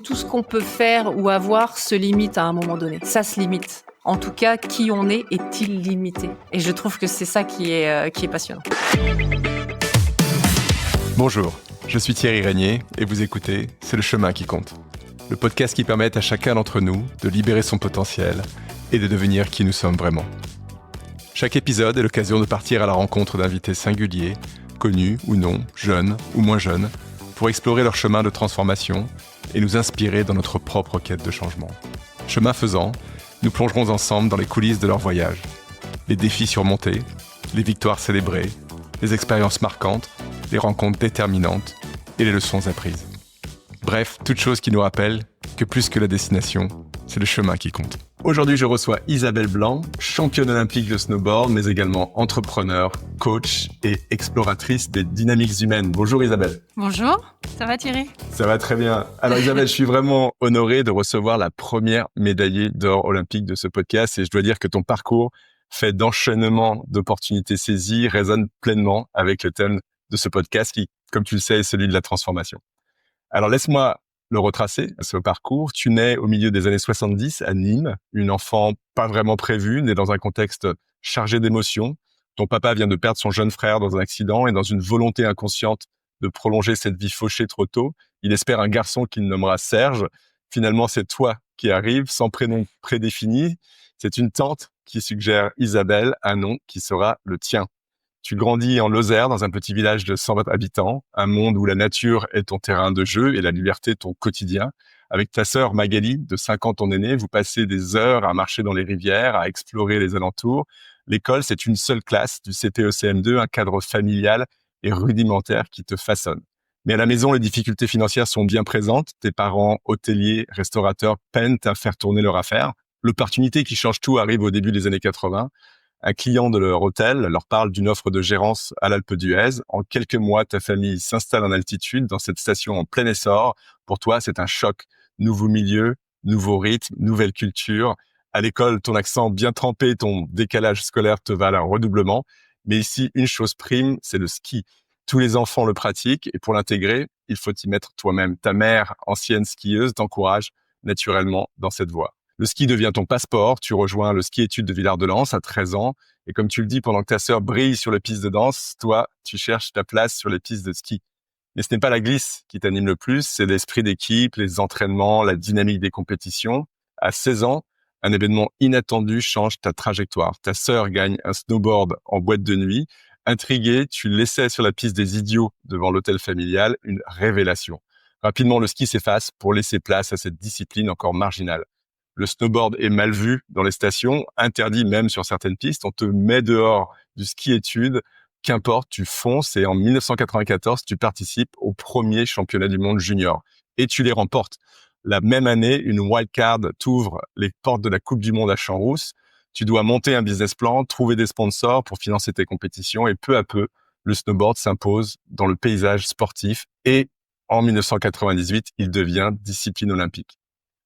tout ce qu'on peut faire ou avoir se limite à un moment donné. Ça se limite. En tout cas, qui on est illimité. Et je trouve que c'est ça qui est passionnant. Bonjour, je suis Thierry Régnier et vous écoutez C'est le chemin qui compte. Le podcast qui permet à chacun d'entre nous de libérer son potentiel et de devenir qui nous sommes vraiment. Chaque épisode est l'occasion de partir à la rencontre d'invités singuliers, connus ou non, jeunes ou moins jeunes, pour explorer leur chemin de transformation et nous inspirer dans notre propre quête de changement. Chemin faisant, nous plongerons ensemble dans les coulisses de leur voyage. Les défis surmontés, les victoires célébrées, les expériences marquantes, les rencontres déterminantes et les leçons apprises. Bref, toute chose qui nous rappelle que plus que la destination, c'est le chemin qui compte. Aujourd'hui, je reçois Isabelle Blanc, championne olympique de snowboard, mais également entrepreneur, coach et exploratrice des dynamiques humaines. Bonjour Isabelle. Bonjour, ça va Thierry ? Ça va très bien. Alors Isabelle, je suis vraiment honoré de recevoir la première médaillée d'or olympique de ce podcast et je dois dire que ton parcours, fait d'enchaînement d'opportunités saisies, résonne pleinement avec le thème de ce podcast qui, comme tu le sais, est celui de la transformation. Alors laisse-moi le retracer, ce parcours. Tu nais au milieu des années 70 à Nîmes, une enfant pas vraiment prévue, née dans un contexte chargé d'émotions. Ton papa vient de perdre son jeune frère dans un accident et dans une volonté inconsciente de prolonger cette vie fauchée trop tôt, il espère un garçon qu'il nommera Serge. Finalement, c'est toi qui arrives, sans prénom prédéfini. C'est une tante qui suggère Isabelle, un nom qui sera le tien. Tu grandis en Lozère, dans un petit village de 120 habitants, un monde où la nature est ton terrain de jeu et la liberté ton quotidien. Avec ta sœur Magali, de 5 ans ton aînée, vous passez des heures à marcher dans les rivières, à explorer les alentours. L'école, c'est une seule classe, du CP au CM2, un cadre familial et rudimentaire qui te façonne. Mais à la maison, les difficultés financières sont bien présentes. Tes parents, hôteliers, restaurateurs, peinent à faire tourner leur affaire. L'opportunité qui change tout arrive au début des années 80. Un client de leur hôtel leur parle d'une offre de gérance à l'Alpe d'Huez. En quelques mois, ta famille s'installe en altitude dans cette station en plein essor. Pour toi, c'est un choc. Nouveau milieu, nouveau rythme, nouvelle culture. À l'école, ton accent bien trempé, ton décalage scolaire te valent un redoublement. Mais ici, une chose prime, c'est le ski. Tous les enfants le pratiquent et pour l'intégrer, il faut y mettre toi-même. Ta mère, ancienne skieuse, t'encourage naturellement dans cette voie. Le ski devient ton passeport, tu rejoins le ski-études de Villard-de-Lans à 13 ans, et comme tu le dis, pendant que ta sœur brille sur les pistes de danse, toi, tu cherches ta place sur les pistes de ski. Mais ce n'est pas la glisse qui t'anime le plus, c'est l'esprit d'équipe, les entraînements, la dynamique des compétitions. À 16 ans, un événement inattendu change ta trajectoire. Ta sœur gagne un snowboard en boîte de nuit. Intrigué, tu laissais sur la piste des idiots devant l'hôtel familial, une révélation. Rapidement, le ski s'efface pour laisser place à cette discipline encore marginale. Le snowboard est mal vu dans les stations, interdit même sur certaines pistes. On te met dehors du ski-études. Qu'importe, tu fonces et en 1994, tu participes au premier championnat du monde junior. Et tu les remportes. La même année, une wildcard t'ouvre les portes de la Coupe du Monde à Champs-Rousses. Tu dois monter un business plan, trouver des sponsors pour financer tes compétitions et peu à peu, le snowboard s'impose dans le paysage sportif et en 1998, il devient discipline olympique.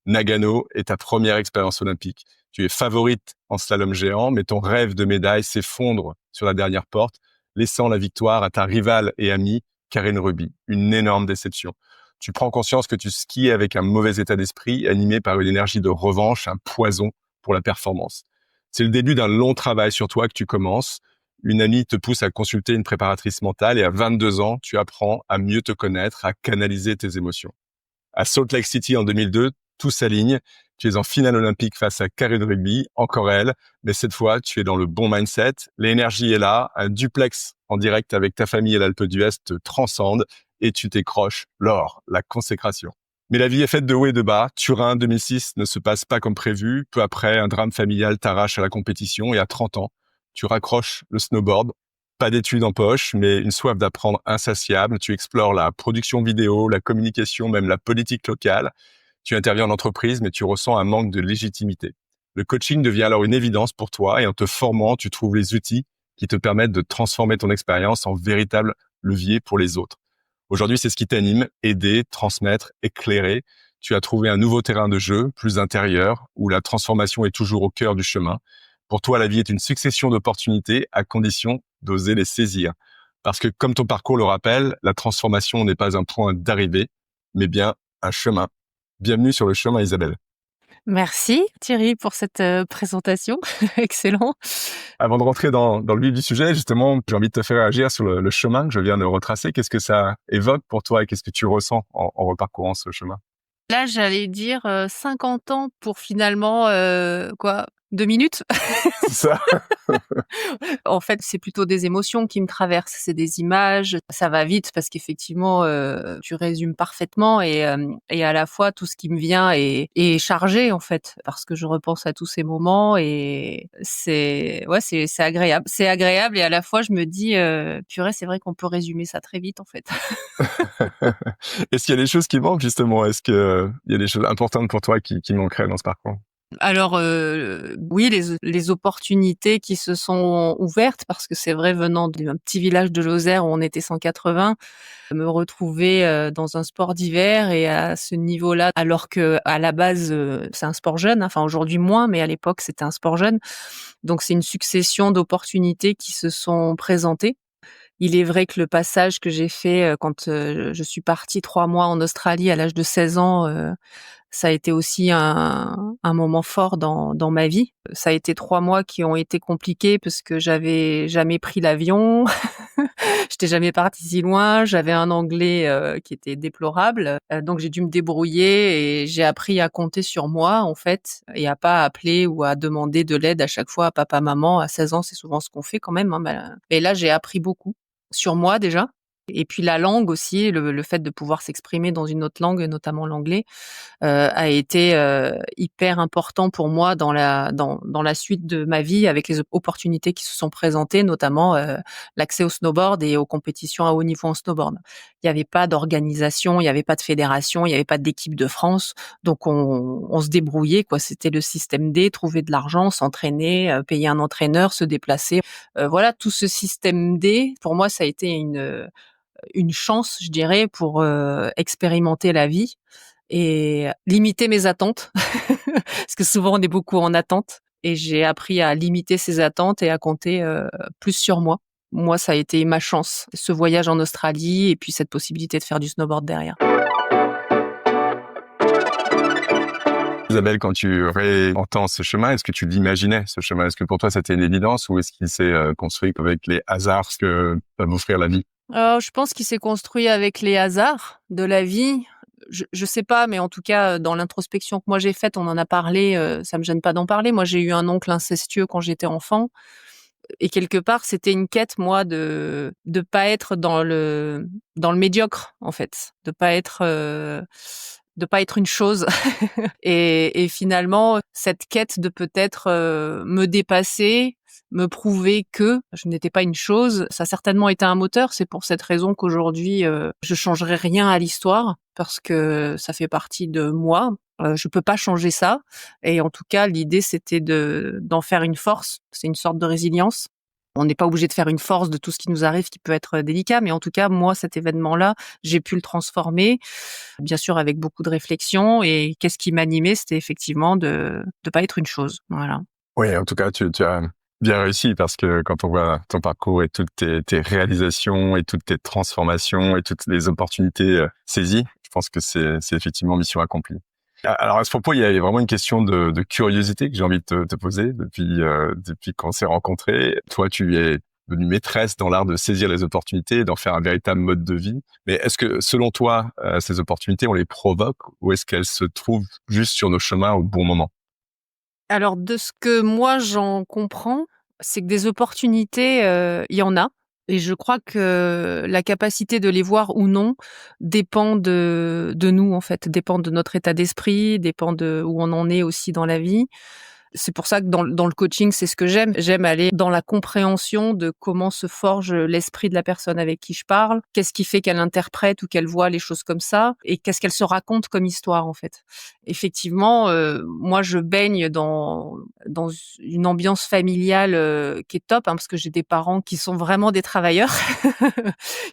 Nagano est ta première expérience olympique. Tu es favorite en slalom géant, mais ton rêve de médaille s'effondre sur la dernière porte, laissant la victoire à ta rivale et amie, Karine Ruby. Une énorme déception. Tu prends conscience que tu skis avec un mauvais état d'esprit, animé par une énergie de revanche, un poison pour la performance. C'est le début d'un long travail sur toi que tu commences. Une amie te pousse à consulter une préparatrice mentale et à 22 ans, tu apprends à mieux te connaître, à canaliser tes émotions. À Salt Lake City en 2002, tout s'aligne. Tu es en finale olympique face à Karine Ruby, encore elle, mais cette fois, tu es dans le bon mindset. L'énergie est là, un duplex en direct avec ta famille à l'Alpe d'Huez te transcende et tu t'écroches l'or, la consécration. Mais la vie est faite de hauts et de bas. Turin 2006 ne se passe pas comme prévu. Peu après, un drame familial t'arrache à la compétition et à 30 ans, tu raccroches le snowboard. Pas d'études en poche, mais une soif d'apprendre insatiable. Tu explores la production vidéo, la communication, même la politique locale. Tu interviens en entreprise, mais tu ressens un manque de légitimité. Le coaching devient alors une évidence pour toi et en te formant, tu trouves les outils qui te permettent de transformer ton expérience en véritable levier pour les autres. Aujourd'hui, c'est ce qui t'anime, aider, transmettre, éclairer. Tu as trouvé un nouveau terrain de jeu, plus intérieur, où la transformation est toujours au cœur du chemin. Pour toi, la vie est une succession d'opportunités à condition d'oser les saisir. Parce que, comme ton parcours le rappelle, la transformation n'est pas un point d'arrivée, mais bien un chemin. Bienvenue sur le chemin, Isabelle. Merci Thierry pour cette présentation. Excellent. Avant de rentrer dans le vif du sujet, justement, j'ai envie de te faire réagir sur le chemin que je viens de retracer. Qu'est-ce que ça évoque pour toi et qu'est-ce que tu ressens en reparcourant ce chemin? Là, j'allais dire 50 ans pour finalement, 2 minutes. C'est ça? En fait, c'est plutôt des émotions qui me traversent, c'est des images. Ça va vite parce qu'effectivement, tu résumes parfaitement et à la fois tout ce qui me vient est chargé en fait, parce que je repense à tous ces moments et c'est agréable. C'est agréable et à la fois je me dis: «Purée, c'est vrai qu'on peut résumer ça très vite en fait». Est-ce qu'il y a des choses qui manquent justement? Est-ce que il y a des choses importantes pour toi qui manqueraient dans ce parcours? Alors, oui, les opportunités qui se sont ouvertes parce que c'est vrai venant d'un petit village de Lozère où on était 180, me retrouver, dans un sport d'hiver et à ce niveau-là, alors qu'à la base, c'est un sport jeune, hein, enfin aujourd'hui moins, mais à l'époque c'était un sport jeune. Donc c'est une succession d'opportunités qui se sont présentées. Il est vrai que le passage que j'ai fait, quand, je suis partie 3 mois en Australie à l'âge de 16 ans, ça a été aussi un moment fort dans ma vie. Ça a été 3 mois qui ont été compliqués parce que j'avais jamais pris l'avion, j'étais jamais partie si loin, j'avais un anglais, qui était déplorable, donc j'ai dû me débrouiller et j'ai appris à compter sur moi, en fait, et à pas appeler ou à demander de l'aide à chaque fois à papa, maman. À 16 ans, c'est souvent ce qu'on fait quand même, hein, mais là, j'ai appris beaucoup sur moi déjà et puis la langue aussi, le fait de pouvoir s'exprimer dans une autre langue, notamment l'anglais, a été, hyper important pour moi dans la suite de ma vie avec les opportunités qui se sont présentées, notamment, l'accès au snowboard et aux compétitions à haut niveau en snowboard. Il y avait pas d'organisation, il y avait pas de fédération, il y avait pas d'équipe de France, donc on se débrouillait quoi. C'était le système D, trouver de l'argent, s'entraîner, payer un entraîneur, se déplacer. Voilà, tout ce système D, pour moi, ça a été une chance, je dirais, pour, expérimenter la vie et limiter mes attentes. Parce que souvent on est beaucoup en attente et j'ai appris à limiter ces attentes et à compter, plus sur moi. Moi, ça a été ma chance, ce voyage en Australie et puis cette possibilité de faire du snowboard derrière. Isabelle, quand tu réentends ce chemin, est-ce que tu l'imaginais, ce chemin? Est-ce que pour toi, c'était une évidence ou est-ce qu'il s'est construit avec les hasards que va m'offrir la vie? Je pense qu'il s'est construit avec les hasards de la vie. Je sais pas, mais en tout cas, dans l'introspection que moi j'ai faite, on en a parlé, ça me gêne pas d'en parler. Moi, j'ai eu un oncle incestueux quand j'étais enfant et quelque part, c'était une quête, moi, de pas être dans le médiocre, en fait, de pas être une chose et finalement, cette quête de peut-être, me dépasser, me prouver que je n'étais pas une chose, ça a certainement été un moteur. C'est pour cette raison qu'aujourd'hui, je changerai rien à l'histoire parce que ça fait partie de moi. Je peux pas changer ça et en tout cas, l'idée, c'était d'en faire une force. C'est une sorte de résilience. On n'est pas obligé de faire une force de tout ce qui nous arrive qui peut être délicat, mais en tout cas, moi, cet événement-là, j'ai pu le transformer, bien sûr avec beaucoup de réflexion et qu'est-ce qui m'animait? C'était effectivement de pas être une chose, voilà. Oui, en tout cas, tu as bien réussi parce que quand on voit ton parcours et toutes tes réalisations et toutes tes transformations et toutes les opportunités saisies, je pense que c'est effectivement mission accomplie. Alors à ce propos, il y a vraiment une question de curiosité que j'ai envie de te poser depuis qu'on s'est rencontrés. Toi, tu es devenue maîtresse dans l'art de saisir les opportunités, d'en faire un véritable mode de vie. Mais est-ce que, selon toi, ces opportunités, on les provoque ou est-ce qu'elles se trouvent juste sur nos chemins au bon moment? Alors de ce que moi j'en comprends, c'est que des opportunités, il y en a et je crois que la capacité de les voir ou non dépend de nous en fait, dépend de notre état d'esprit, dépend de où on en est aussi dans la vie. C'est pour ça que dans le coaching, c'est ce que j'aime. J'aime aller dans la compréhension de comment se forge l'esprit de la personne avec qui je parle. Qu'est-ce qui fait qu'elle interprète ou qu'elle voit les choses comme ça? Et qu'est-ce qu'elle se raconte comme histoire, en fait? Effectivement, moi, je baigne dans une ambiance familiale, qui est top, hein, parce que j'ai des parents qui sont vraiment des travailleurs,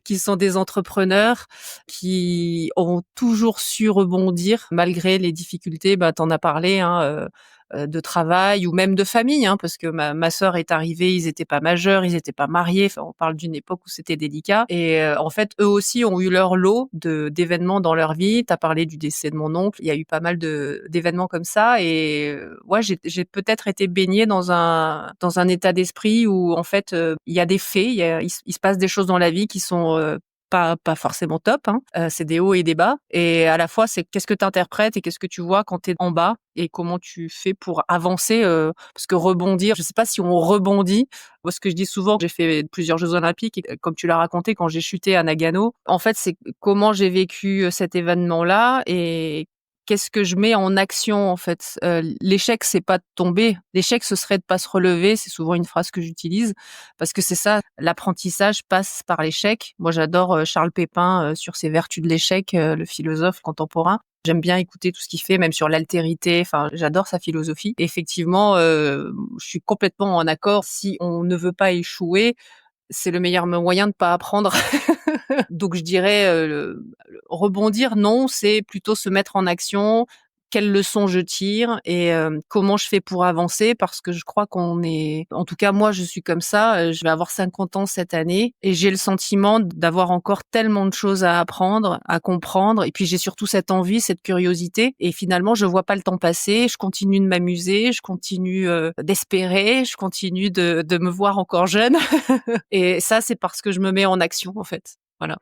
qui sont des entrepreneurs, qui ont toujours su rebondir malgré les difficultés. Bah, tu en as parlé, hein, de travail ou même de famille, hein, parce que ma sœur est arrivée, ils étaient pas majeurs, ils étaient pas mariés. Enfin, on parle d'une époque où c'était délicat. Et en fait, eux aussi ont eu leur lot d'événements dans leur vie. Tu as parlé du décès de mon oncle. Il y a eu pas mal d'événements comme ça. Et ouais, j'ai peut-être été baignée dans un état d'esprit où en fait, il y a des faits, il se passe des choses dans la vie qui sont pas forcément top, hein. C'est des hauts et des bas et à la fois, c'est qu'est-ce que tu interprètes et qu'est-ce que tu vois quand tu es en bas et comment tu fais pour avancer, parce que rebondir, je sais pas si on rebondit. Moi, ce que je dis souvent, j'ai fait plusieurs jeux olympiques et comme tu l'as raconté, quand j'ai chuté à Nagano, en fait, c'est comment j'ai vécu, cet événement-là et qu'est-ce que je mets en action, en fait? L'échec, c'est pas de tomber. L'échec, ce serait de pas se relever. C'est souvent une phrase que j'utilise parce que c'est ça, l'apprentissage passe par l'échec. Moi, j'adore, Charles Pépin, sur ses vertus de l'échec, le philosophe contemporain. J'aime bien écouter tout ce qu'il fait, même sur l'altérité. Enfin, j'adore sa philosophie. Effectivement, je suis complètement en accord. Si on ne veut pas échouer, c'est le meilleur moyen de pas apprendre. Donc je dirais, rebondir non, c'est plutôt se mettre en action. Quelles leçons je tire et comment je fais pour avancer parce que je crois qu'on est en tout cas moi je suis comme ça, je vais avoir 50 ans cette année et j'ai le sentiment d'avoir encore tellement de choses à apprendre, à comprendre et puis j'ai surtout cette envie, cette curiosité et finalement je vois pas le temps passer, je continue de m'amuser, je continue, d'espérer, je continue de me voir encore jeune et ça c'est parce que je me mets en action en fait. Voilà.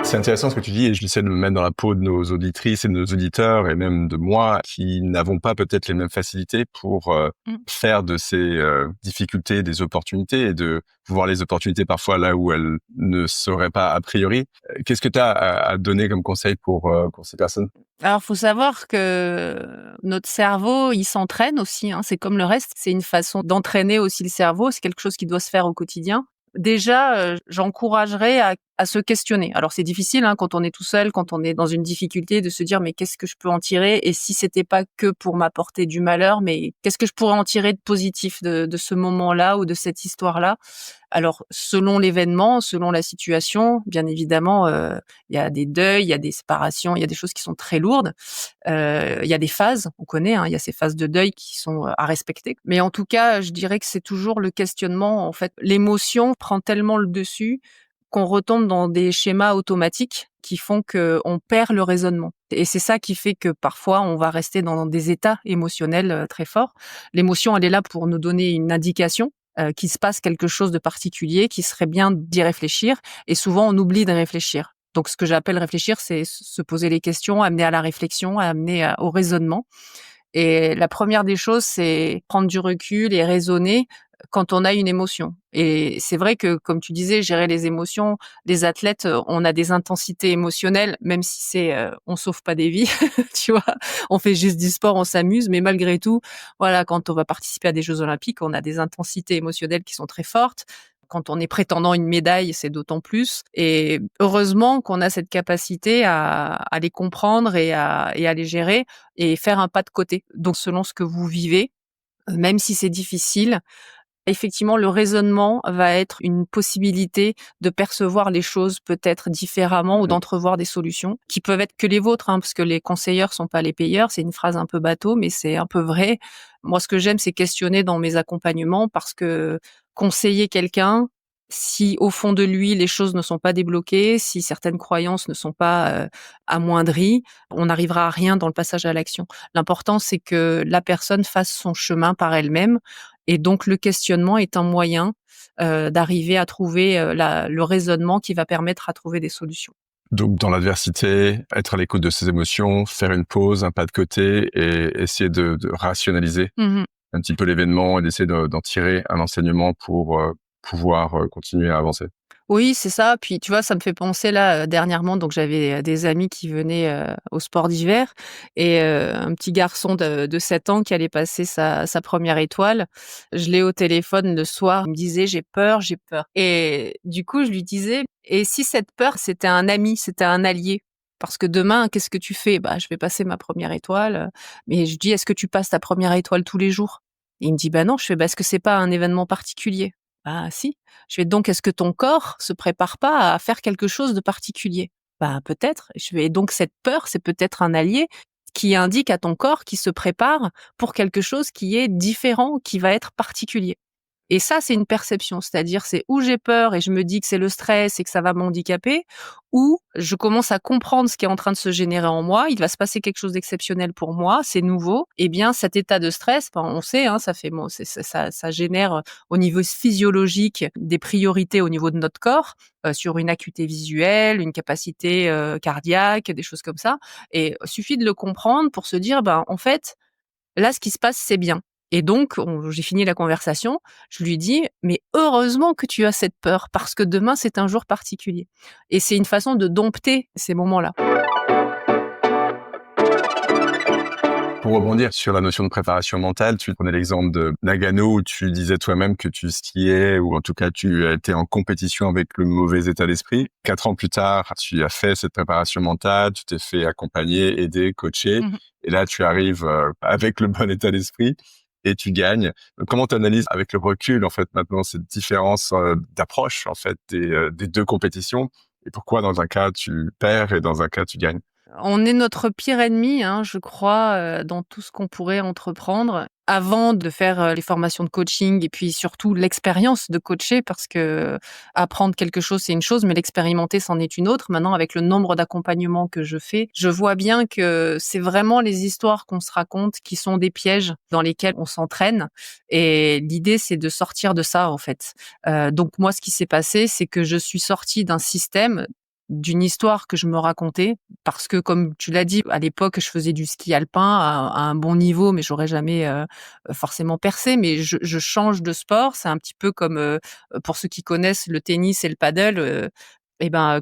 C'est intéressant ce que tu dis et j'essaie de me mettre dans la peau de nos auditrices et de nos auditeurs et même de moi qui n'avons pas peut-être les mêmes facilités pour Mmh. faire de ces difficultés des opportunités et de voir les opportunités parfois là où elles ne seraient pas a priori. Qu'est-ce que tu as à donner comme conseil pour ces personnes? Alors, faut savoir que notre cerveau, il s'entraîne aussi, hein. C'est comme le reste, c'est une façon d'entraîner aussi le cerveau. C'est quelque chose qui doit se faire au quotidien. Déjà, j'encouragerais à se questionner. Alors c'est difficile, hein, quand on est tout seul, quand on est dans une difficulté, de se dire: «Mais qu'est-ce que je peux en tirer? Et si c'était pas que pour m'apporter du malheur, mais qu'est-ce que je pourrais en tirer de positif de ce moment-là ou de cette histoire-là?» Alors selon l'événement, selon la situation, bien évidemment, il y a des deuils, il y a des séparations, il y a des choses qui sont très lourdes. Il y a des phases, on connaît, hein, il y a ces phases de deuil qui sont, à respecter. Mais en tout cas, je dirais que c'est toujours le questionnement, en fait. L'émotion prend tellement le dessus qu'on retombe dans des schémas automatiques qui font qu'on perd le raisonnement. Et c'est ça qui fait que parfois on va rester dans des états émotionnels, très forts. L'émotion, elle est là pour nous donner une indication, qu'il se passe quelque chose de particulier, qu'il serait bien d'y réfléchir et souvent on oublie de réfléchir. Donc ce que j'appelle réfléchir, c'est se poser les questions, amener à la réflexion, amener au raisonnement. Et la première des choses, c'est prendre du recul et raisonner quand on a une émotion. Et c'est vrai que, comme tu disais, gérer les émotions, les athlètes, on a des intensités émotionnelles, même si c'est, on sauve pas des vies, tu vois? On fait juste du sport, on s'amuse, mais malgré tout, voilà, quand on va participer à des Jeux olympiques, on a des intensités émotionnelles qui sont très fortes. Quand on est prétendant une médaille, c'est d'autant plus. Et heureusement qu'on a cette capacité à les comprendre et à les gérer et faire un pas de côté. Donc selon ce que vous vivez, même si c'est difficile, effectivement, le raisonnement va être une possibilité de percevoir les choses peut-être différemment ou d'entrevoir des solutions qui peuvent être que les vôtres, hein, parce que les conseilleurs sont pas les payeurs. C'est une phrase un peu bateau, mais c'est un peu vrai. Moi, ce que j'aime, c'est questionner dans mes accompagnements parce que conseiller quelqu'un, si au fond de lui, les choses ne sont pas débloquées, si certaines croyances ne sont pas amoindries, on n'arrivera à rien dans le passage à l'action. L'important, c'est que la personne fasse son chemin par elle-même et donc le questionnement est un moyen, d'arriver à trouver, le raisonnement qui va permettre à trouver des solutions. Donc, dans l'adversité, être à l'écoute de ses émotions, faire une pause, un pas de côté et essayer de rationaliser Mmh. un petit peu l'événement et d'essayer d'en tirer un enseignement pour pouvoir continuer à avancer. Oui, c'est ça. Puis, tu vois, ça me fait penser là, dernièrement, donc j'avais, des amis qui venaient, au sport d'hiver et un petit garçon de 7 ans qui allait passer sa 1re étoile. Je l'ai au téléphone le soir, il me disait: «J'ai peur, j'ai peur» et du coup, je lui disais: «Et si cette peur, c'était un ami, c'était un allié? Parce que demain, qu'est-ce que tu fais?» «Bah, je vais passer ma 1re étoile», mais je dis: «Est-ce que tu passes ta 1re étoile tous les jours?» Et il me dit: «Bah non». Je fais: «Bah, est-ce que c'est pas un événement particulier?» «Bah si». Je fais: «Donc est-ce que ton corps se prépare pas à faire quelque chose de particulier?» «Bah peut-être». Je fais: «Et donc cette peur, c'est peut-être un allié qui indique à ton corps qu'il se prépare pour quelque chose qui est différent, qui va être particulier. Et ça, c'est une perception, c'est-à-dire c'est où j'ai peur et je me dis que c'est le stress et que ça va m'handicaper, ou je commence à comprendre ce qui est en train de se générer en moi, il va se passer quelque chose d'exceptionnel pour moi, c'est nouveau. Eh bien, cet état de stress, on sait, ça fait bon, ça génère au niveau physiologique des priorités au niveau de notre corps, sur une acuité visuelle, une capacité cardiaque, des choses comme ça. Et suffit de le comprendre pour se dire, en fait, là, ce qui se passe, c'est bien. Et donc, j'ai fini la conversation, je lui dis: «Mais heureusement que tu as cette peur, parce que demain, c'est un jour particulier». Et c'est une façon de dompter ces moments-là. Pour rebondir sur la notion de préparation mentale, tu prenais l'exemple de Nagano où tu disais toi-même que tu skiais ou en tout cas tu étais en compétition avec le mauvais état d'esprit. 4 ans plus tard, tu as fait cette préparation mentale, tu t'es fait accompagner, aider, coacher Mmh. et là tu arrives avec le bon état d'esprit et tu gagnes. Donc, comment tu analyses avec le recul en fait maintenant cette différence d'approche en fait des deux compétitions et pourquoi dans un cas tu perds et dans un cas tu gagnes? On est notre pire ennemi, je crois, dans tout ce qu'on pourrait entreprendre. Avant de faire, les formations de coaching et puis surtout l'expérience de coacher parce que apprendre quelque chose, c'est une chose, mais l'expérimenter, c'en est une autre. Maintenant, avec le nombre d'accompagnements que je fais, je vois bien que c'est vraiment les histoires qu'on se raconte qui sont des pièges dans lesquels on s'entraîne et l'idée, c'est de sortir de ça, en fait. Donc moi, ce qui s'est passé, c'est que je suis sortie d'un système, d'une histoire que je me racontais parce que comme tu l'as dit, à l'époque, je faisais du ski alpin à un bon niveau, mais j'aurais jamais, forcément percé. Mais je change de sport. C'est un petit peu comme, pour ceux qui connaissent le tennis et le paddle,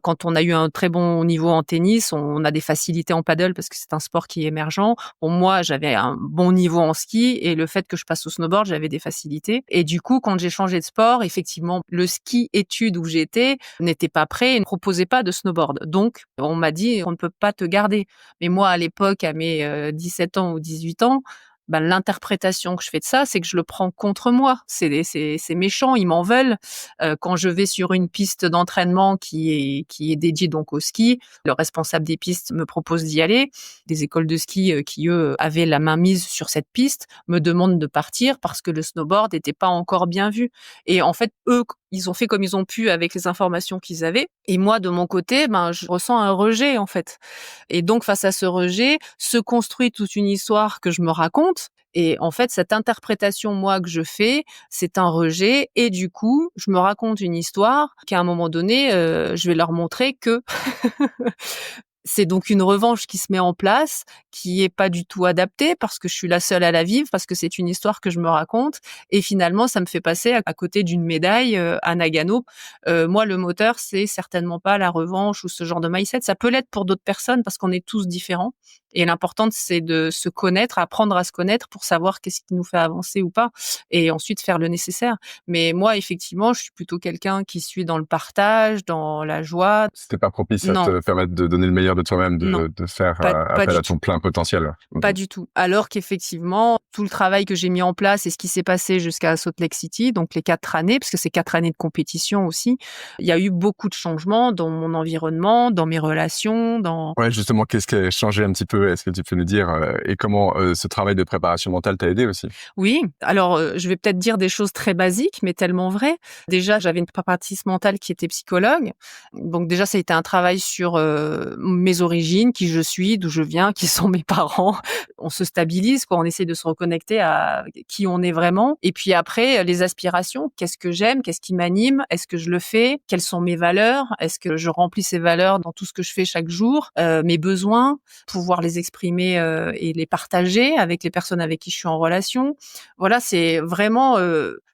quand on a eu un très bon niveau en tennis, on a des facilités en paddle parce que c'est un sport qui est émergent. Bon, moi, j'avais un bon niveau en ski et le fait que je passe au snowboard, j'avais des facilités. Et du coup, quand j'ai changé de sport, effectivement, le ski études où j'étais n'était pas prêt et ne proposait pas de snowboard. Donc, on m'a dit: «On ne peut pas te garder». Mais moi, à l'époque, à mes 17 ans ou 18 ans, l'interprétation que je fais de ça, c'est que je le prends contre moi. C'est méchant, ils m'en veulent. Quand je vais sur une piste d'entraînement qui est dédiée donc au ski, le responsable des pistes me propose d'y aller. Des écoles de ski, qui eux avaient la main mise sur cette piste, me demandent de partir parce que le snowboard n'était pas encore bien vu. Et en fait, eux, ils ont fait comme ils ont pu avec les informations qu'ils avaient. Et moi, de mon côté, je ressens un rejet, en fait. Et donc, face à ce rejet, se construit toute une histoire que je me raconte. Et en fait, cette interprétation, moi, que je fais, c'est un rejet. Et du coup, je me raconte une histoire qu'à un moment donné, je vais leur montrer que c'est donc une revanche qui se met en place, qui est pas du tout adaptée parce que je suis la seule à la vivre, parce que c'est une histoire que je me raconte et finalement ça me fait passer à côté d'une médaille, à Nagano. Moi le moteur, c'est certainement pas la revanche ou ce genre de mindset. Ça peut l'être pour d'autres personnes parce qu'on est tous différents et l'important c'est de se connaître, apprendre à se connaître pour savoir qu'est-ce qui nous fait avancer ou pas et ensuite faire le nécessaire. Mais moi effectivement, je suis plutôt quelqu'un qui suis dans le partage, dans la joie. C'était pas propice à Non, te permettre de donner le meilleur de toi-même, non. de faire Pas appel du à ton tout, plein potentiel. pas du tout. Alors qu'effectivement, tout le travail que j'ai mis en place et ce qui s'est passé jusqu'à Salt Lake City, donc les 4 années, parce que c'est 4 années de compétition aussi, il y a eu beaucoup de changements dans mon environnement, dans mes relations, dans Ouais, justement, qu'est-ce qui a changé un petit peu? Est-ce que tu peux nous dire et comment ce travail de préparation mentale t'a aidé aussi? oui, alors, je vais peut-être dire des choses très basiques, mais tellement vraies. Déjà, j'avais une préparatrice mentale qui était psychologue. Donc déjà, ça a été un travail sur, mes origines, qui je suis, d'où je viens, qui sont mes parents. On se stabilise, quoi, on essaie de se reconnecter à qui on est vraiment. Et puis après, les aspirations. Qu'est-ce que j'aime? Qu'est-ce qui m'anime? Est-ce que je le fais? Quelles sont mes valeurs? Est-ce que je remplis ces valeurs dans tout ce que je fais chaque jour? Mes besoins, pouvoir les exprimer, et les partager avec les personnes avec qui je suis en relation. Voilà, c'est vraiment,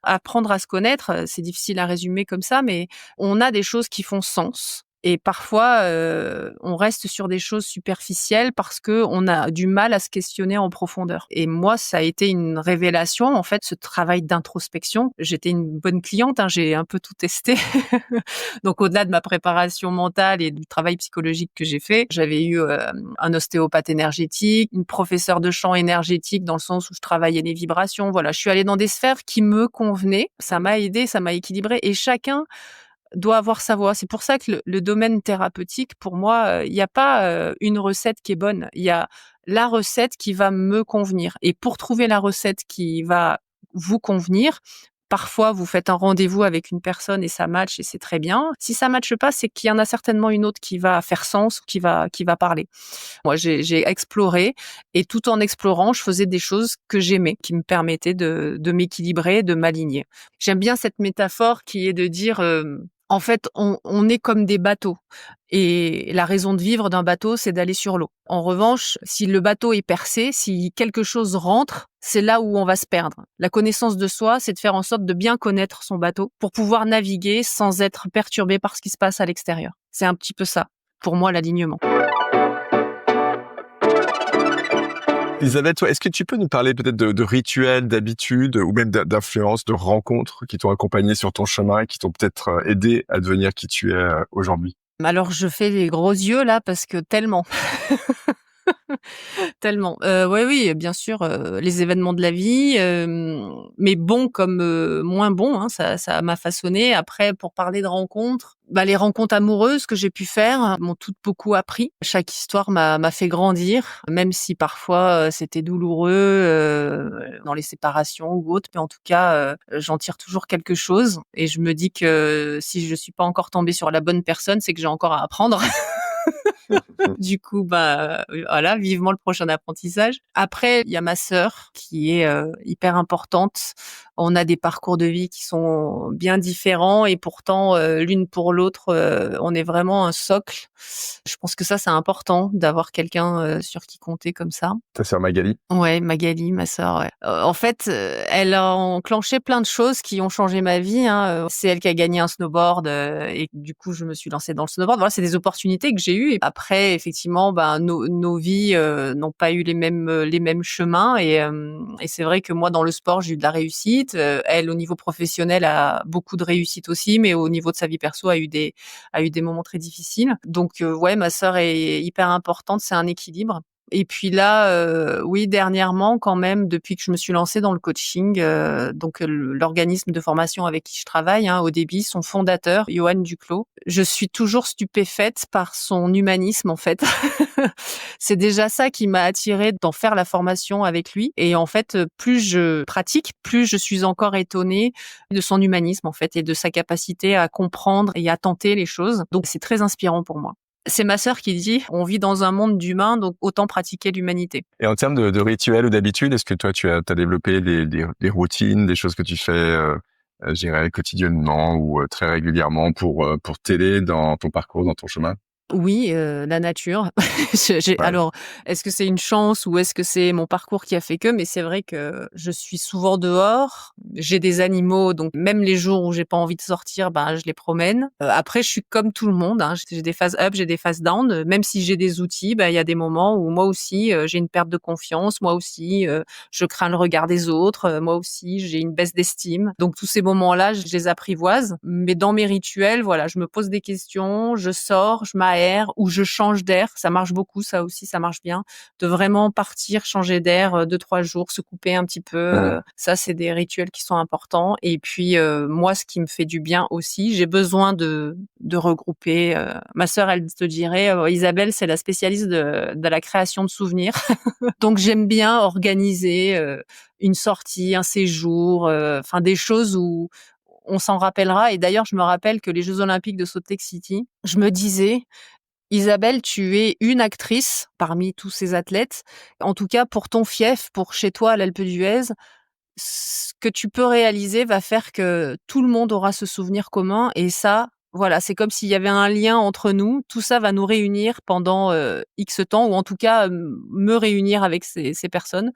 apprendre à se connaître, c'est difficile à résumer comme ça, mais on a des choses qui font sens et parfois, on reste sur des choses superficielles parce qu'on a du mal à se questionner en profondeur et moi, ça a été une révélation, en fait, ce travail d'introspection. J'étais une bonne cliente, j'ai un peu tout testé. Donc au-delà de ma préparation mentale et du travail psychologique que j'ai fait, j'avais eu, un ostéopathe énergétique, une professeure de chant énergétique dans le sens où je travaillais les vibrations. Voilà, je suis allée dans des sphères qui me convenaient. Ça m'a aidée, ça m'a équilibrée et chacun doit avoir sa voix. C'est pour ça que le domaine thérapeutique, pour moi, il y a pas, une recette qui est bonne. Il y a la recette qui va me convenir et pour trouver la recette qui va vous convenir, parfois vous faites un rendez-vous avec une personne et ça match et c'est très bien. Si ça matche pas, c'est qu'il y en a certainement une autre qui va faire sens, qui va parler. Moi, j'ai exploré et tout en explorant, je faisais des choses que j'aimais, qui me permettaient de m'équilibrer, de m'aligner. J'aime bien cette métaphore qui est de dire, en fait, on est comme des bateaux et la raison de vivre d'un bateau, c'est d'aller sur l'eau. En revanche, si le bateau est percé, si quelque chose rentre, c'est là où on va se perdre. La connaissance de soi, c'est de faire en sorte de bien connaître son bateau pour pouvoir naviguer sans être perturbé par ce qui se passe à l'extérieur. C'est un petit peu ça, pour moi, l'alignement. Isabelle, toi, est-ce que tu peux nous parler peut-être de rituels, d'habitudes ou même d'influences, de rencontres qui t'ont accompagné sur ton chemin et qui t'ont peut-être aidé à devenir qui tu es aujourd'hui? Alors je fais les gros yeux là parce que tellement. Tellement. Ouais, oui, bien sûr, les événements de la vie, mais bons comme, moins bons, hein, ça m'a façonnée. Après, pour parler de rencontres, les rencontres amoureuses que j'ai pu faire m'ont toutes beaucoup appris. Chaque histoire m'a fait grandir, même si parfois, c'était douloureux, dans les séparations ou autres, mais en tout cas, j'en tire toujours quelque chose et je me dis que si je suis pas encore tombée sur la bonne personne, c'est que j'ai encore à apprendre. Du coup, voilà, vivement le prochain apprentissage. Après, il y a ma sœur qui est hyper importante. On a des parcours de vie qui sont bien différents et pourtant, l'une pour l'autre, on est vraiment un socle. Je pense que ça, c'est important d'avoir quelqu'un, sur qui compter comme ça. Ta sœur Magali? Ouais, Magali, ma sœur, ouais. En fait, elle a enclenché plein de choses qui ont changé ma vie, hein. C'est elle qui a gagné un snowboard, et du coup, je me suis lancée dans le snowboard. Voilà, c'est des opportunités que j'ai eues et après effectivement, nos vies, n'ont pas eu les mêmes chemins et c'est vrai que moi, dans le sport, j'ai eu de la réussite. Elle, au niveau professionnel, a beaucoup de réussite aussi, mais au niveau de sa vie perso, a eu des moments très difficiles. Donc, ouais, ma sœur est hyper importante, c'est un équilibre. Et puis là, oui, dernièrement, quand même, depuis que je me suis lancée dans le coaching, donc l'organisme de formation avec qui je travaille, hein, Odébi, son fondateur, Johan Duclos, je suis toujours stupéfaite par son humanisme, en fait. C'est déjà ça qui m'a attirée d'en faire la formation avec lui. Et en fait, plus je pratique, plus je suis encore étonnée de son humanisme, en fait, et de sa capacité à comprendre et à tenter les choses. Donc, c'est très inspirant pour moi. C'est ma sœur qui dit: «On vit dans un monde d'humains, donc autant pratiquer l'humanité». Et en termes de rituels ou d'habitudes, est-ce que toi, tu as développé des routines, des choses que tu fais, je dirais quotidiennement ou très régulièrement pour t'aider dans ton parcours, dans ton chemin? Oui, la nature. Ouais. Alors, est-ce que c'est une chance ou est-ce que c'est mon parcours qui a fait que? Mais c'est vrai que je suis souvent dehors. J'ai des animaux, donc même les jours où j'ai pas envie de sortir, je les promène. Après, je suis comme tout le monde, hein. J'ai des phases up, j'ai des phases down. Même si j'ai des outils, il y a des moments où moi aussi, j'ai une perte de confiance. Moi aussi, je crains le regard des autres. Moi aussi, j'ai une baisse d'estime. Donc tous ces moments-là, je les apprivoise. Mais dans mes rituels, voilà, je me pose des questions, je sors, je m'aère ou je change d'air. Ça marche beaucoup, ça aussi, ça marche bien. De vraiment partir, changer d'air, 2-3 jours, se couper un petit peu. Mmh. Ça, c'est des rituels qui sont importants. Et puis, moi, ce qui me fait du bien aussi, j'ai besoin de regrouper. Ma sœur, elle te dirait, Isabelle, c'est la spécialiste de la création de souvenirs. Donc, j'aime bien organiser une sortie, un séjour, enfin des choses où on s'en rappellera. Et d'ailleurs, je me rappelle que les Jeux Olympiques de Salt Lake City, je me disais: «Isabelle, tu es une actrice parmi tous ces athlètes. En tout cas, pour ton fief, pour chez toi à l'Alpe d'Huez, ce que tu peux réaliser va faire que tout le monde aura ce souvenir commun et ça, voilà, c'est comme s'il y avait un lien entre nous. Tout ça va nous réunir pendant, X temps ou en tout cas, me réunir avec ces personnes».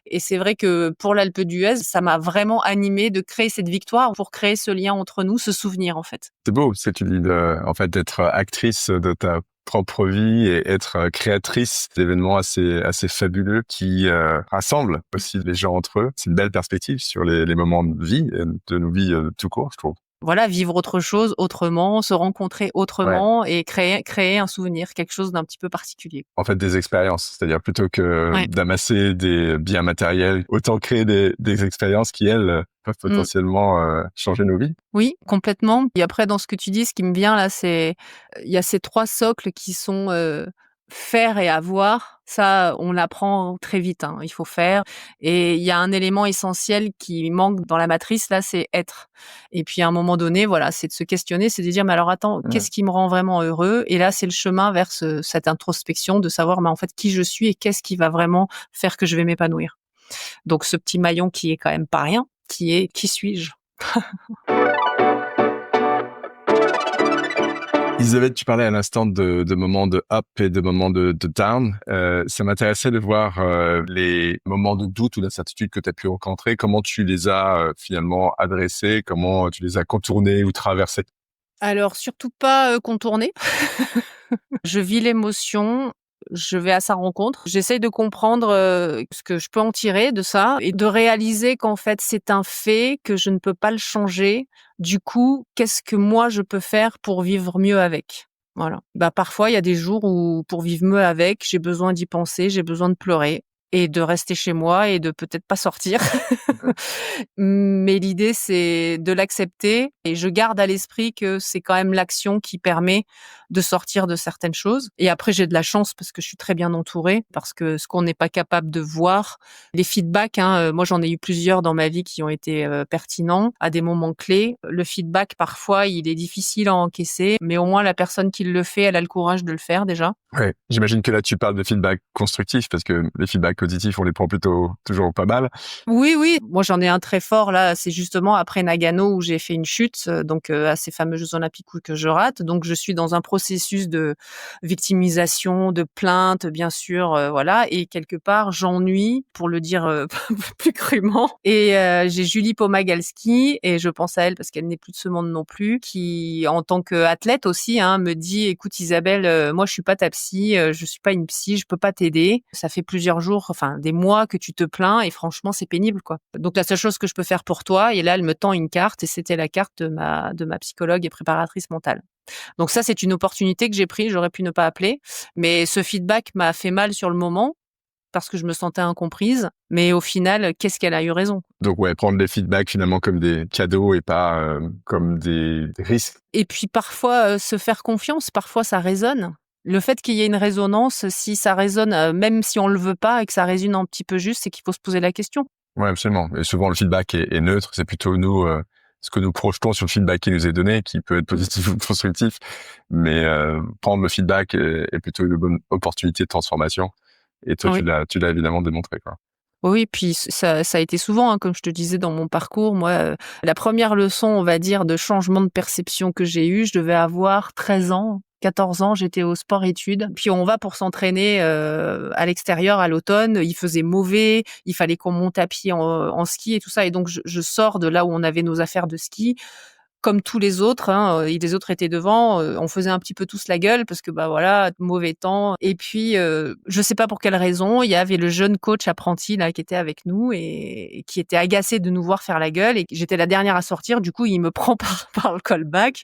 Et c'est vrai que pour l'Alpe d'Huez, ça m'a vraiment animée de créer cette victoire pour créer ce lien entre nous, ce souvenir, en fait. C'est beau ce que tu dis en fait, d'être actrice de ta propre vie et être créatrice d'événements assez fabuleux qui rassemblent aussi les gens entre eux. C'est une belle perspective sur les moments de vie, de nos vies tout court, je trouve. voilà, vivre autre chose autrement, se rencontrer Ouais. autrement et créer un souvenir, quelque chose d'un petit peu particulier. En fait, des expériences. C'est-à-dire plutôt que Ouais. d'amasser des biens matériels, autant créer des expériences qui, elles, peuvent Mmh. potentiellement changer nos vies. Oui, complètement. Et après, dans ce que tu dis, ce qui me vient là, c'est il y a ces 3 socles qui sont, faire et avoir. Ça, on l'apprend très vite, hein, il faut faire. Et il y a un élément essentiel qui manque dans la matrice là, c'est être. Et puis à un moment donné, voilà, c'est de se questionner, c'est de dire: «Mais alors attends, Mmh. qu'est-ce qui me rend vraiment heureux?» Et là, c'est le chemin vers cette introspection de savoir, mais en fait, qui je suis et qu'est-ce qui va vraiment faire que je vais m'épanouir. Donc ce petit maillon qui est quand même pas rien, qui est: «Qui suis-je?» Elisabeth, tu parlais à l'instant de moments de up et de moments de down. Ça m'intéressait de voir les moments de doute ou d'incertitude que tu as pu rencontrer. Comment tu les as finalement adressés? Comment tu les as contournés ou traversés? Alors surtout pas, contourner. Je vis l'émotion, je vais à sa rencontre. J'essaye de comprendre, ce que je peux en tirer de ça et de réaliser qu'en fait, c'est un fait, que je ne peux pas le changer. Du coup, qu'est-ce que moi je peux faire pour vivre mieux avec? Voilà. Bah, parfois, il y a des jours où pour vivre mieux avec, j'ai besoin d'y penser, j'ai besoin de pleurer et de rester chez moi et de peut-être pas sortir. Mais l'idée, c'est de l'accepter et je garde à l'esprit que c'est quand même l'action qui permet de sortir de certaines choses. Et après, j'ai de la chance parce que je suis très bien entourée, parce que ce qu'on n'est pas capable de voir, les feedbacks, hein, moi j'en ai eu plusieurs dans ma vie qui ont été pertinents à des moments clés. Le feedback, parfois, il est difficile à encaisser, mais au moins la personne qui le fait, elle a le courage de le faire déjà. Ouais, j'imagine que là, tu parles de feedback constructif parce que les feedbacks positifs, on les prend plutôt toujours pas mal. Oui, oui. Moi, j'en ai un très fort là, c'est justement après Nagano où j'ai fait une chute, donc à ces fameux Jeux olympiques où que je rate. Donc je suis dans un processus de victimisation, de plainte, bien sûr, voilà et quelque part, j'ennuie, pour le dire, plus crûment et j'ai Julie Pomagalski et je pense à elle parce qu'elle n'est plus de ce monde non plus, qui en tant qu'athlète aussi, hein, me dit: «Écoute Isabelle, moi je suis pas ta psy, je suis pas une psy, je peux pas t'aider. Ça fait plusieurs jours, enfin des mois que tu te plains et franchement c'est pénible quoi. Donc la seule chose que je peux faire pour toi» et là elle me tend une carte et c'était la carte de ma psychologue et préparatrice mentale. Donc ça c'est une opportunité que j'ai prise, j'aurais pu ne pas appeler, mais ce feedback m'a fait mal sur le moment parce que je me sentais incomprise, mais au final, qu'est-ce qu'elle a eu raison. Donc ouais, prendre les feedbacks finalement comme des cadeaux et pas comme des risques. Et puis parfois, se faire confiance, parfois ça résonne. Le fait qu'il y ait une résonance, si ça résonne, même si on le veut pas et que ça résonne un petit peu juste, c'est qu'il faut se poser la question. Ouais, absolument. Et souvent, le feedback est neutre. C'est plutôt nous, ce que nous projetons sur le feedback qui nous est donné, qui peut être positif ou constructif. Mais prendre le feedback est plutôt une bonne opportunité de transformation. Et toi, Oui. tu l'as évidemment démontré, quoi. Oui, puis ça a été souvent, hein, comme je te disais dans mon parcours, moi, la première leçon, on va dire, de changement de perception que j'ai eue, je devais avoir 13 ans, 14 ans, j'étais au sport-études. Puis on va pour s'entraîner, à l'extérieur à l'automne, il faisait mauvais, il fallait qu'on monte à pied en ski et tout ça et donc je sors de là où on avait nos affaires de ski comme tous les autres, hein, et les autres étaient devant, on faisait un petit peu tous la gueule parce que, bah, voilà, mauvais temps et puis, je sais pas pour quelle raison, il y avait le jeune coach apprenti là qui était avec nous et qui était agacé de nous voir faire la gueule et que j'étais la dernière à sortir. Du coup, il me prend par le callback.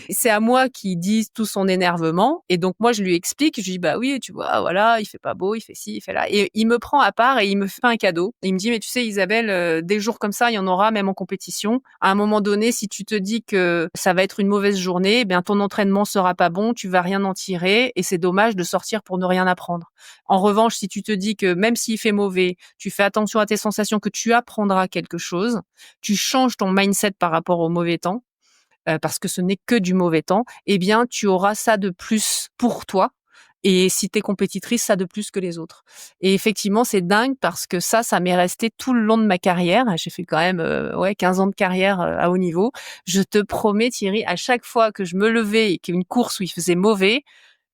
C'est à moi qu'il dit tout son énervement et donc moi je lui explique, je lui dis: «Bah oui, tu vois, voilà, il fait pas beau, il fait ci, il fait là» et il me prend à part et il me fait un cadeau. Il me dit: «Mais tu sais Isabelle, des jours comme ça, il y en aura même en compétition. À un moment donné, si tu te dis que ça va être une mauvaise journée, eh bien ton entraînement sera pas bon, tu vas rien en tirer et c'est dommage de sortir pour ne rien apprendre. En revanche, si tu te dis que même s'il fait mauvais, tu fais attention à tes sensations, que tu apprendras quelque chose, tu changes ton mindset par rapport au mauvais temps, parce que ce n'est que du mauvais temps, eh bien, tu auras ça de plus pour toi et si tu es compétitrice, ça de plus que les autres. Et effectivement, c'est dingue parce que ça m'est resté tout le long de ma carrière. J'ai fait quand même, 15 ans de carrière, à haut niveau. Je te promets Thierry, à chaque fois que je me levais et qu'une course où il faisait mauvais,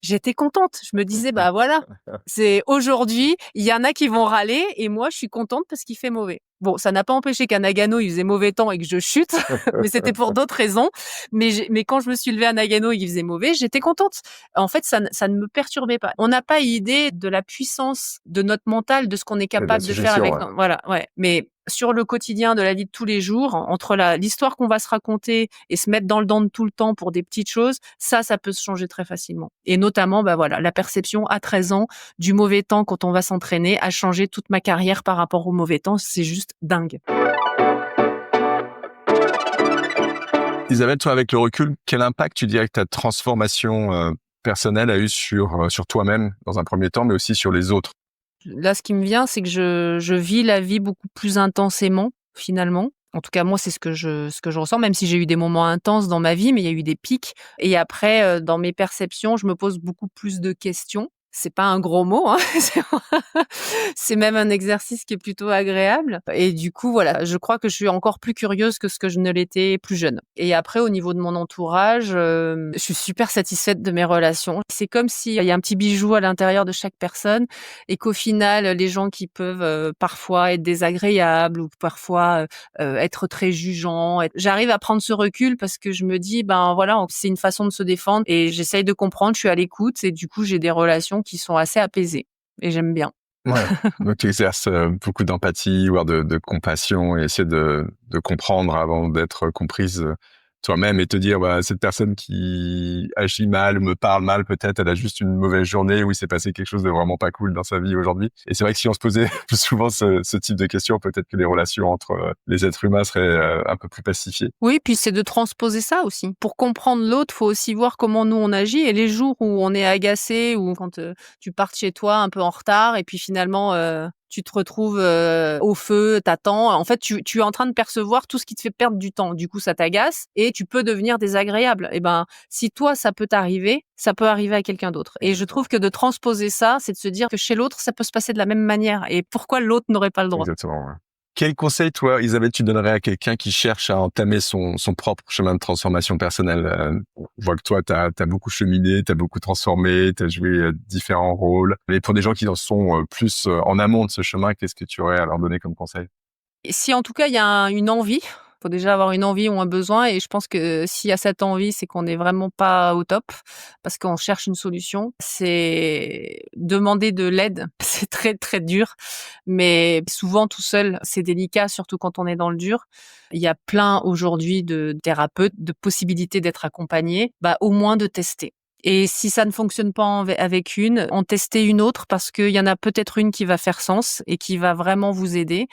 j'étais contente. Je me disais: «Bah, voilà, c'est aujourd'hui, il y en a qui vont râler et moi, je suis contente parce qu'il fait mauvais». Bon, ça n'a pas empêché qu'à Nagano, il faisait mauvais temps et que je chute, mais c'était pour d'autres raisons. Mais quand je me suis levée à Nagano et qu'il faisait mauvais, j'étais contente. En fait, ça ne me perturbait pas. On n'a pas idée de la puissance de notre mental, de ce qu'on est Et de la capable de faire suggestion, avec ouais. voilà, ouais. Mais sur le quotidien de la vie de tous les jours, entre l'histoire qu'on va se raconter et se mettre dans le dent de tout le temps pour des petites choses, ça peut se changer très facilement. Et notamment, la perception à 13 ans du mauvais temps quand on va s'entraîner a changé toute ma carrière par rapport au mauvais temps. C'est juste dingue. Isabelle, toi, avec le recul, quel impact tu dirais que ta transformation personnelle a eu sur toi-même dans un premier temps, mais aussi sur les autres? Là, ce qui me vient, c'est que je vis la vie beaucoup plus intensément, finalement. En tout cas, moi, c'est ce que je ressens, même si j'ai eu des moments intenses dans ma vie, mais il y a eu des pics. Et après, dans mes perceptions, je me pose beaucoup plus de questions. C'est pas un gros mot, hein. C'est même un exercice qui est plutôt agréable. Et du coup, voilà, je crois que je suis encore plus curieuse que ce que je ne l'étais plus jeune. Et après, au niveau de mon entourage, je suis super satisfaite de mes relations. C'est comme s'il y a un petit bijou à l'intérieur de chaque personne et qu'au final, les gens qui peuvent parfois être désagréables ou parfois être très jugeants, j'arrive à prendre ce recul parce que je me dis, c'est une façon de se défendre et j'essaye de comprendre, je suis à l'écoute et du coup, j'ai des relations qui sont assez apaisées et j'aime bien. Ouais. Donc tu exerces beaucoup d'empathie, voire de compassion, et essayer de comprendre avant d'être comprise toi-même, et te dire, cette personne qui agit mal, me parle mal, peut-être elle a juste une mauvaise journée où il s'est passé quelque chose de vraiment pas cool dans sa vie aujourd'hui. Et c'est vrai que si on se posait plus souvent ce type de questions, peut-être que les relations entre les êtres humains seraient un peu plus pacifiées. Oui, puis c'est de transposer ça aussi. Pour comprendre l'autre, faut aussi voir comment nous on agit et les jours où on est agacé ou quand tu pars de chez toi un peu en retard et puis finalement tu te retrouves au feu, t'attends. En fait, tu es en train de percevoir tout ce qui te fait perdre du temps. Du coup, ça t'agace et tu peux devenir désagréable. Et si toi, ça peut t'arriver, ça peut arriver à quelqu'un d'autre. Et je trouve que de transposer ça, c'est de se dire que chez l'autre, ça peut se passer de la même manière. Et pourquoi l'autre n'aurait pas le droit? Exactement, ouais. Quel conseil, toi, Isabelle, tu donnerais à quelqu'un qui cherche à entamer son propre chemin de transformation personnelle? Je vois que toi, t'as beaucoup cheminé, t'as beaucoup transformé, t'as joué différents rôles. Mais pour des gens qui en sont plus en amont de ce chemin, qu'est-ce que tu aurais à leur donner comme conseil? Et si en tout cas il y a une envie, faut déjà avoir une envie ou un besoin et je pense que s'il y a cette envie, c'est qu'on n'est vraiment pas au top parce qu'on cherche une solution. C'est demander de l'aide, c'est très, très dur, mais souvent tout seul, c'est délicat, surtout quand on est dans le dur. Il y a plein aujourd'hui de thérapeutes, de possibilités d'être accompagné, au moins de tester. Et si ça ne fonctionne pas avec une, en tester une autre parce qu'il y en a peut-être une qui va faire sens et qui va vraiment vous aider.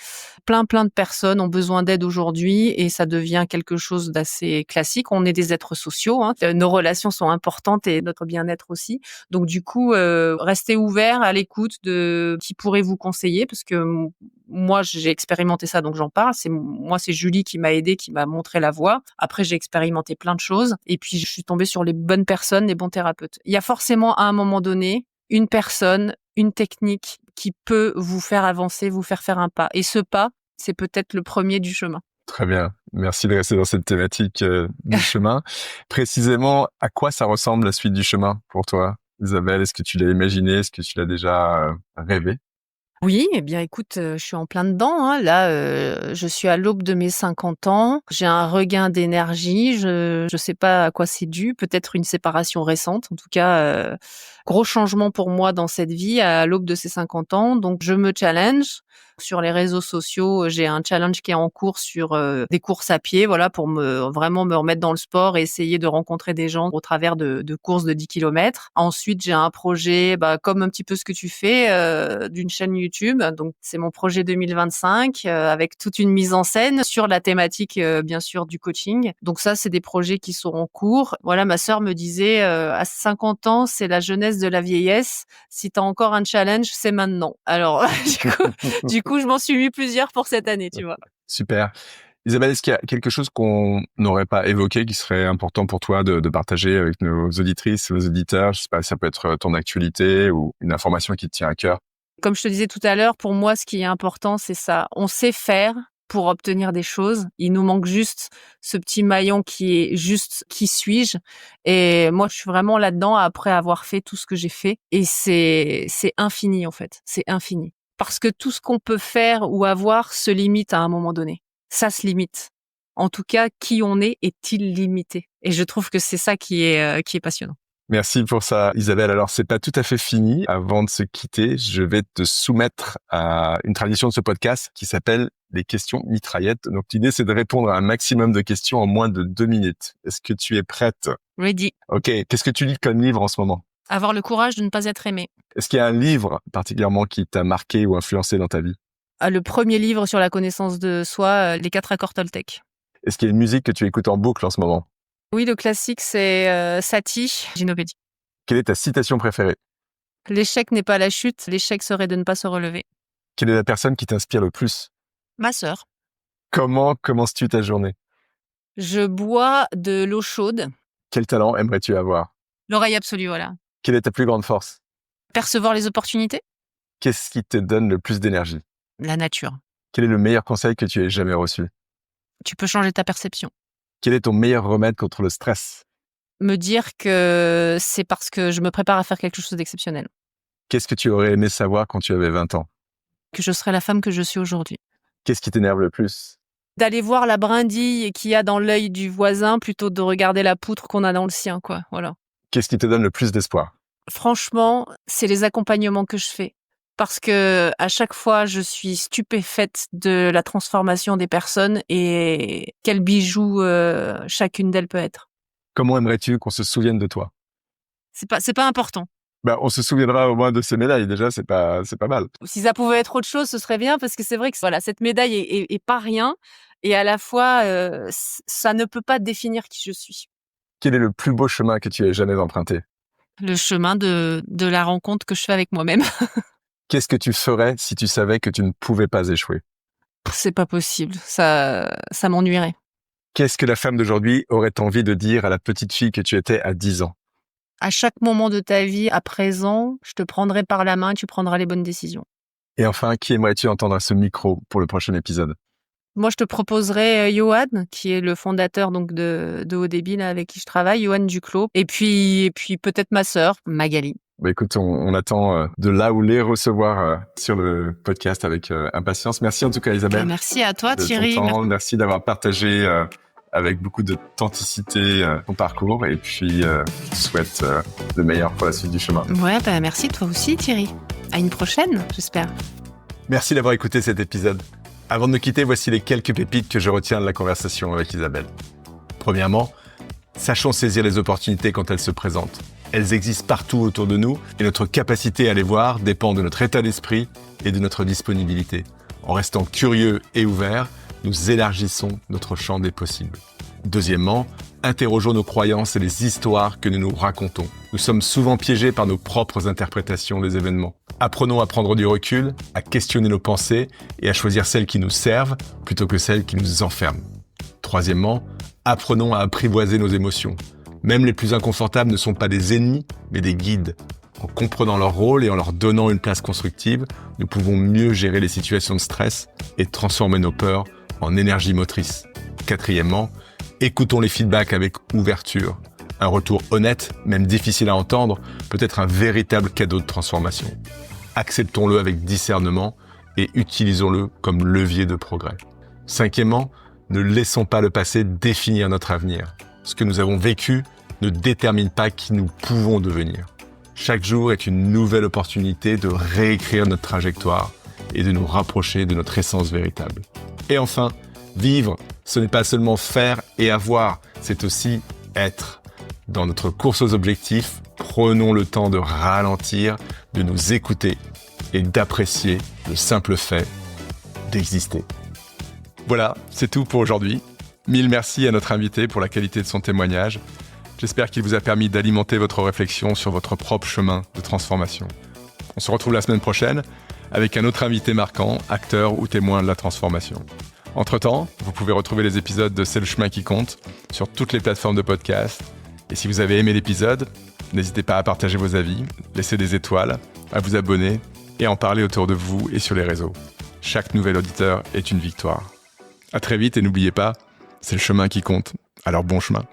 Plein de personnes ont besoin d'aide aujourd'hui et ça devient quelque chose d'assez classique. On est des êtres sociaux, hein. Nos relations sont importantes et notre bien-être aussi. Donc du coup, restez ouverts à l'écoute de qui pourrait vous conseiller parce que moi, j'ai expérimenté ça, donc j'en parle. C'est Julie qui m'a aidée, qui m'a montré la voie. Après, j'ai expérimenté plein de choses et puis je suis tombée sur les bonnes personnes, les bons thérapeutes. Il y a forcément à un moment donné une personne, une technique qui peut vous faire avancer, vous faire un pas. Et ce pas, c'est peut-être le premier du chemin. Très bien. Merci de rester dans cette thématique du chemin. Précisément, à quoi ça ressemble la suite du chemin pour toi, Isabelle? Est-ce que tu l'as imaginé? Est-ce que tu l'as déjà rêvé? Oui, eh bien écoute, je suis en plein dedans, hein. Là, je suis à l'aube de mes 50 ans. J'ai un regain d'énergie. Je sais pas à quoi c'est dû, peut-être une séparation récente. En tout cas, gros changement pour moi dans cette vie à l'aube de ces 50 ans. Donc je me challenge. Sur les réseaux sociaux, j'ai un challenge qui est en cours sur des courses à pied, voilà, pour vraiment me remettre dans le sport et essayer de rencontrer des gens au travers de courses de 10 kilomètres. Ensuite, j'ai un projet, comme un petit peu ce que tu fais, d'une chaîne YouTube. Donc, c'est mon projet 2025 avec toute une mise en scène sur la thématique, bien sûr, du coaching. Donc ça, c'est des projets qui sont en cours. Voilà, ma sœur me disait, à 50 ans, c'est la jeunesse de la vieillesse. Si tu as encore un challenge, c'est maintenant. Alors, du coup, je m'en suis mis plusieurs pour cette année, tu vois. Super. Isabelle, est-ce qu'il y a quelque chose qu'on n'aurait pas évoqué qui serait important pour toi de partager avec nos auditrices, nos auditeurs? Je sais pas, ça peut être ton actualité ou une information qui te tient à cœur. Comme je te disais tout à l'heure, pour moi, ce qui est important, c'est ça. On sait faire pour obtenir des choses. Il nous manque juste ce petit maillon qui est juste qui suis-je. Et moi, je suis vraiment là-dedans après avoir fait tout ce que j'ai fait. Et c'est infini, en fait. C'est infini. Parce que tout ce qu'on peut faire ou avoir se limite à un moment donné. Ça se limite. En tout cas, qui on est est-il limité. Et je trouve que c'est ça qui est passionnant. Merci pour ça, Isabelle. Alors, c'est pas tout à fait fini. Avant de se quitter, je vais te soumettre à une tradition de ce podcast qui s'appelle les questions mitraillettes. Donc, l'idée, c'est de répondre à un maximum de questions en moins de 2 minutes. Est-ce que tu es prête? Ready. Ok. Qu'est-ce que tu lis comme livre en ce moment? Avoir le courage de ne pas être aimé. Est-ce qu'il y a un livre particulièrement qui t'a marqué ou influencé dans ta vie? Le premier livre sur la connaissance de soi, les 4 accords Toltec. Est-ce qu'il y a une musique que tu écoutes en boucle en ce moment? Oui, le classique, c'est Satie, Ginopédie. Quelle est ta citation préférée? L'échec n'est pas la chute, l'échec serait de ne pas se relever. Quelle est la personne qui t'inspire le plus? Ma sœur. Comment commences-tu ta journée? Je bois de l'eau chaude. Quel talent aimerais-tu avoir? L'oreille absolue, voilà. Quelle est ta plus grande force? Percevoir les opportunités. Qu'est-ce qui te donne le plus d'énergie? La nature. Quel est le meilleur conseil que tu aies jamais reçu? Tu peux changer ta perception. Quel est ton meilleur remède contre le stress? Me dire que c'est parce que je me prépare à faire quelque chose d'exceptionnel. Qu'est-ce que tu aurais aimé savoir quand tu avais 20 ans? Que je serai la femme que je suis aujourd'hui. Qu'est-ce qui t'énerve le plus? D'aller voir la brindille qu'il y a dans l'œil du voisin plutôt que de regarder la poutre qu'on a dans le sien, quoi. Voilà. Qu'est-ce qui te donne le plus d'espoir? Franchement, c'est les accompagnements que je fais. Parce que à chaque fois, je suis stupéfaite de la transformation des personnes et quel bijou chacune d'elles peut être. Comment aimerais-tu qu'on se souvienne de toi? C'est pas important. On se souviendra au moins de ces médailles. Déjà, c'est pas mal. Si ça pouvait être autre chose, ce serait bien parce que c'est vrai que voilà, cette médaille est pas rien et à la fois, ça ne peut pas définir qui je suis. Quel est le plus beau chemin que tu aies jamais emprunté? Le chemin de la rencontre que je fais avec moi-même. Qu'est-ce que tu ferais si tu savais que tu ne pouvais pas échouer? C'est pas possible, ça m'ennuierait. Qu'est-ce que la femme d'aujourd'hui aurait envie de dire à la petite fille que tu étais à 10 ans? À chaque moment de ta vie, à présent, je te prendrai par la main et tu prendras les bonnes décisions. Et enfin, qui aimerais-tu entendre à ce micro pour le prochain épisode? Moi, je te proposerai Johan, qui est le fondateur donc de Haut Débit, là, avec qui je travaille, Johan Duclos. Et puis peut-être ma sœur, Magali. Écoute, on attend de là où les recevoir sur le podcast avec impatience. Merci en tout cas, Isabelle. Merci à toi, de Thierry. ton temps. Merci d'avoir partagé avec beaucoup d'authenticité ton parcours. Et puis, je te souhaite le meilleur pour la suite du chemin. Ouais, merci toi aussi, Thierry. À une prochaine, j'espère. Merci d'avoir écouté cet épisode. Avant de nous quitter, voici les quelques pépites que je retiens de la conversation avec Isabelle. Premièrement, sachons saisir les opportunités quand elles se présentent. Elles existent partout autour de nous et notre capacité à les voir dépend de notre état d'esprit et de notre disponibilité. En restant curieux et ouverts, nous élargissons notre champ des possibles. Deuxièmement, interrogeons nos croyances et les histoires que nous nous racontons. Nous sommes souvent piégés par nos propres interprétations des événements. Apprenons à prendre du recul, à questionner nos pensées et à choisir celles qui nous servent plutôt que celles qui nous enferment. Troisièmement, apprenons à apprivoiser nos émotions. Même les plus inconfortables ne sont pas des ennemis, mais des guides. En comprenant leur rôle et en leur donnant une place constructive, nous pouvons mieux gérer les situations de stress et transformer nos peurs en énergie motrice. Quatrièmement, écoutons les feedbacks avec ouverture. Un retour honnête, même difficile à entendre, peut être un véritable cadeau de transformation. Acceptons-le avec discernement et utilisons-le comme levier de progrès. Cinquièmement, ne laissons pas le passé définir notre avenir. Ce que nous avons vécu ne détermine pas qui nous pouvons devenir. Chaque jour est une nouvelle opportunité de réécrire notre trajectoire et de nous rapprocher de notre essence véritable. Et enfin, vivre, ce n'est pas seulement faire et avoir, c'est aussi être. Dans notre course aux objectifs, prenons le temps de ralentir, de nous écouter et d'apprécier le simple fait d'exister. Voilà, c'est tout pour aujourd'hui. Mille merci à notre invité pour la qualité de son témoignage. J'espère qu'il vous a permis d'alimenter votre réflexion sur votre propre chemin de transformation. On se retrouve la semaine prochaine avec un autre invité marquant, acteur ou témoin de la transformation. Entre-temps, vous pouvez retrouver les épisodes de C'est le chemin qui compte sur toutes les plateformes de podcast. Et si vous avez aimé l'épisode, n'hésitez pas à partager vos avis, laisser des étoiles, à vous abonner et à en parler autour de vous et sur les réseaux. Chaque nouvel auditeur est une victoire. À très vite et n'oubliez pas, c'est le chemin qui compte. Alors bon chemin.